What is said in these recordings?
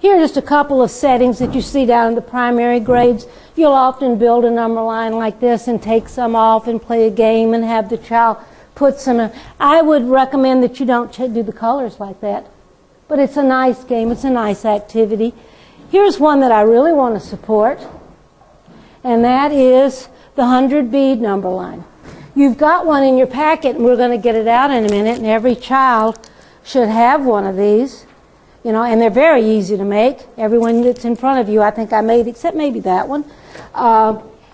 Here are just a couple of settings that you see down in the primary grades. You'll often build a number line like this and take some off and play a game and have the child put some. I would recommend that you don't do the colors like that. But it's a nice game. It's a nice activity. Here's one that I really want to support, and that is the 100 bead number line. You've got one in your packet, and we're going to get it out in a minute, and every child should have one of these. You know, and they're very easy to make. Everyone that's in front of you, I think I made, except maybe that one.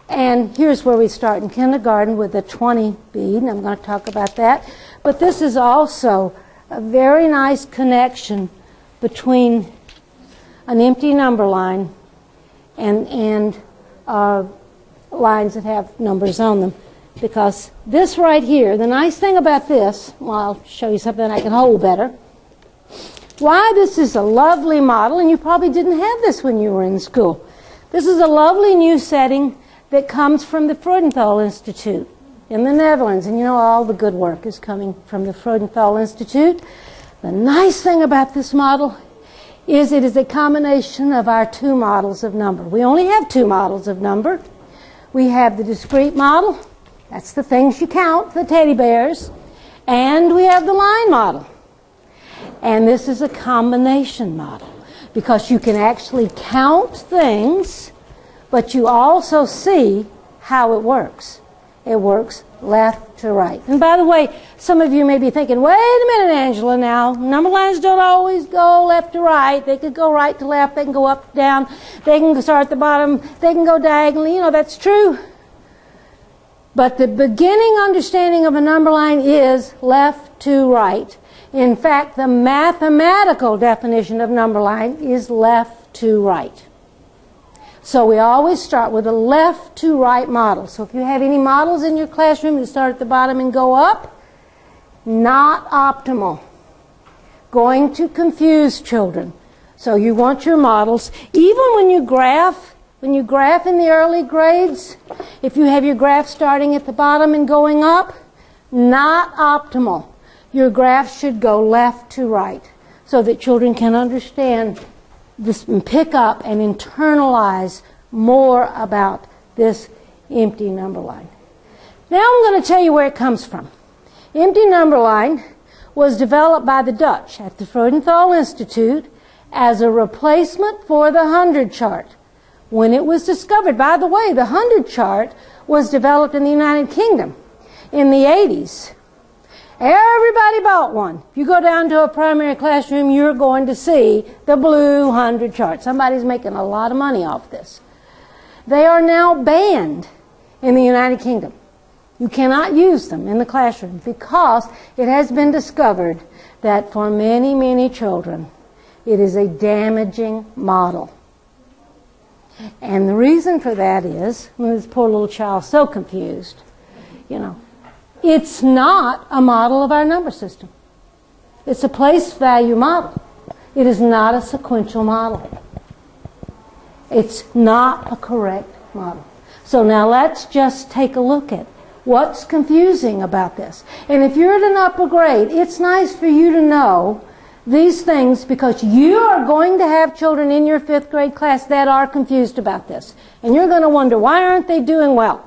And here's where we start in kindergarten with a 20 bead, and I'm going to talk about that. But this is also a very nice connection between an empty number line and lines that have numbers on them. Because this right here, the nice thing about this, well, I'll show you something I can hold better. Why this is a lovely model, and you probably didn't have this when you were in school. This is a lovely new setting that comes from the Freudenthal Institute in the Netherlands. And you know, all the good work is coming from the Freudenthal Institute. The nice thing about this model is it is a combination of our two models of number. We only have two models of number. We have the discrete model. That's the things you count, the teddy bears. And we have the line model. And this is a combination model because you can actually count things, but you also see how it works. It works left to right. And by the way, some of you may be thinking, wait a minute, Angela, now. Number lines don't always go left to right. They could go right to left. They can go up, down. They can start at the bottom. They can go diagonally. You know, that's true. But the beginning understanding of a number line is left to right. In fact, the mathematical definition of number line is left to right. So we always start with a left to right model. So if you have any models in your classroom that start at the bottom and go up, not optimal. Going to confuse children. So you want your models, even when you graph in the early grades, if you have your graph starting at the bottom and going up, not optimal. Your graph should go left to right so that children can understand this and pick up and internalize more about this empty number line. Now I'm going to tell you where it comes from. Empty number line was developed by the Dutch at the Freudenthal Institute as a replacement for the 100 chart. When it was discovered, by the way, the 100 chart was developed in the United Kingdom in the 80s. Everybody bought one. If you go down to a primary classroom, you're going to see the blue 100 chart. Somebody's making a lot of money off this. They are now banned in the United Kingdom. You cannot use them in the classroom because it has been discovered that for many, many children, it is a damaging model. And the reason for that is, this poor little child so confused, you know, it's not a model of our number system. It's a place value model. It is not a sequential model. It's not a correct model. So now let's just take a look at what's confusing about this. And if you're at an upper grade, it's nice for you to know these things because you are going to have children in your 5th grade class that are confused about this. And you're going to wonder, why aren't they doing well?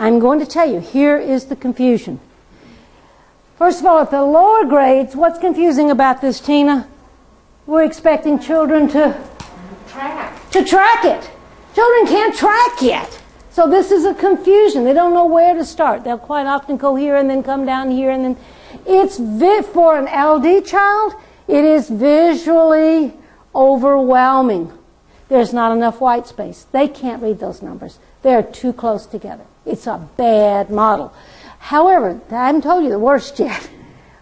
I'm going to tell you, here is the confusion. First of all, at the lower grades, what's confusing about this, Tina? We're expecting children to track it. Children can't track yet. So this is a confusion. They don't know where to start. They'll quite often go here and then come down here and then. It's for an LD child, it is visually overwhelming. There's not enough white space. They can't read those numbers. They're too close together. It's a bad model. However, I haven't told you the worst yet.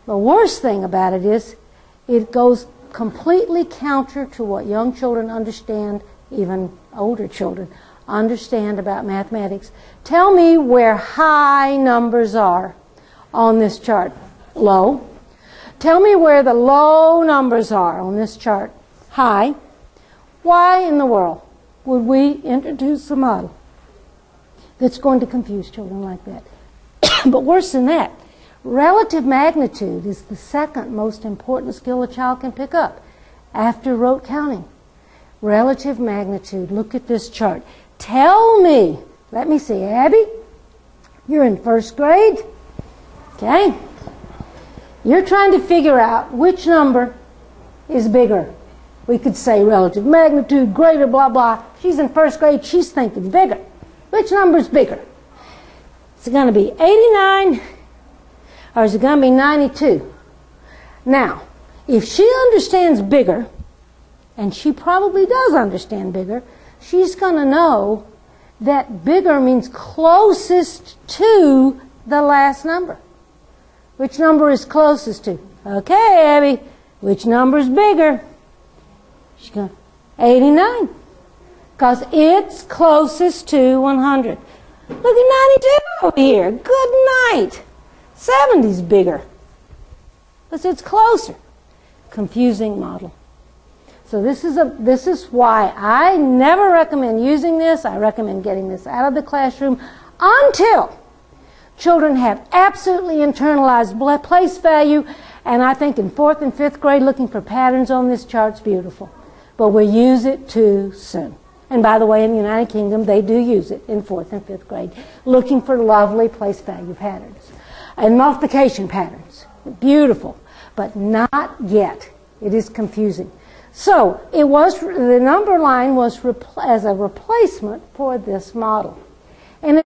The worst thing about it is it goes completely counter to what young children understand, even older children understand about mathematics. Tell me where high numbers are on this chart. Low. Tell me where the low numbers are on this chart. High. Why in the world would we introduce a model that's going to confuse children like that? But worse than that, relative magnitude is the second most important skill a child can pick up after rote counting. Relative magnitude. Look at this chart. Tell me, let me see, Abby, you're in first grade, okay? You're trying to figure out which number is bigger. We could say relative magnitude, greater, blah, blah. She's in first grade, she's thinking bigger. Which number is bigger? Is it going to be 89 or is it going to be 92? Now, if she understands bigger, and she probably does understand bigger, she's going to know that bigger means closest to the last number. Which number is closest to? Okay, Abby, which number is bigger? She's going, 89. Because it's closest to 100. Look at 92 over here. Good night. 70's bigger. Because it's closer. Confusing model. So this is why I never recommend using this. I recommend getting this out of the classroom until children have absolutely internalized place value. And I think in 4th and 5th grade, looking for patterns on this chart's beautiful. But we use it too soon. And by the way, in the United Kingdom, they do use it in 4th and 5th grade, looking for lovely place value patterns and multiplication patterns. Beautiful, but not yet. It is confusing. So the number line was as a replacement for this model. And